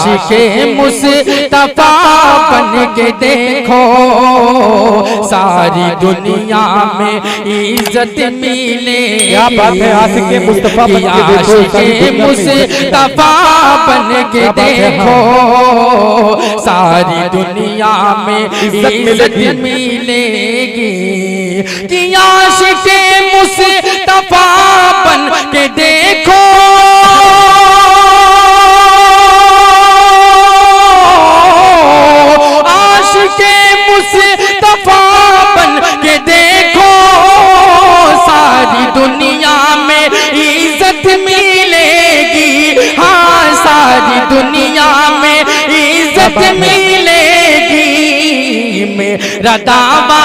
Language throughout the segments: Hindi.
आशिके मुस्तफा बन के देखो, सारी दुनिया में इज्जत मिले। क्या बात है, आशिके मुस्तफा बन के देखो, आशिके मुस्तफा बन के देखो, सारी दुनिया में इज्जत मिलेगी। कि आशिके मुस्तफा बन के देखो, आशिके मुस्तफा बन के देखो, सारी दुनिया में इज्जत मिलेगी। हाँ, सारी दुनिया में इज्जत मिलेगी। मेरा दावा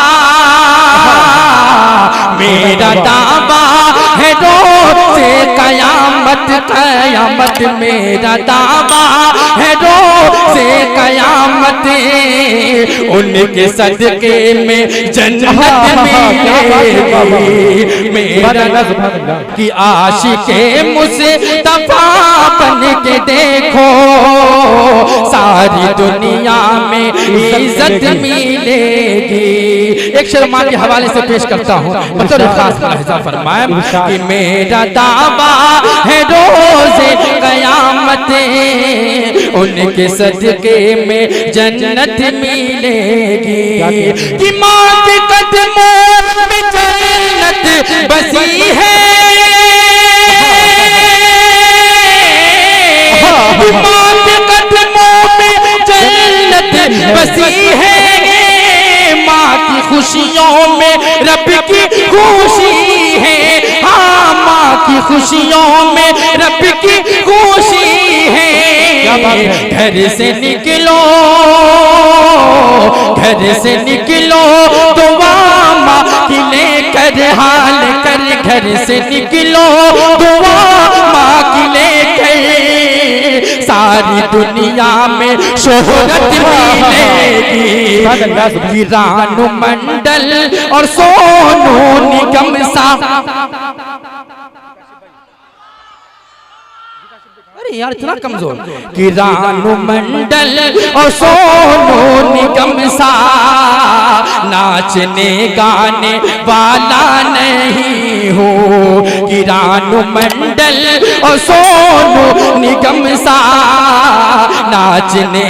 है रोज़े कयामत, कयामत मेरा दावा है रोज़े कयामत, उनके सदके में जन्नत मिलेगी। मेरा कि आशिके मुस्तफा बन के देखो, सारी दुनिया में इज्जत मिलेगी। एक शेर मां के हवाले से पेश करता हूँ, बतौर खास मुलाहिजा फरमाए कि मेरा दावा है रोज़े कयामत, उनके सदके में जन्नत मिलेगी। कि मां के कदमों में जन्नत बसी है, मां के कदमों में जन्नत बसी है। माँ की खुशियों में रब की खुशी है। हाँ, माँ की खुशियों में रब की खुशी है। घर से निकलो, घर से निकलो, दुआ माँ की लेकर हाल कर। घर से निकलो, दुआ माँ की लेकर, सारी दुनिया में शोहरत मिलेगी। रानू मंडल और सोनू निगम सा, अरे यार इतना कमजोर। कि रानू मंडल और सोनू निगम सा नाचने गाने वाला नहीं हो। कि रानू मंडल और सोनू निगम सा नाचने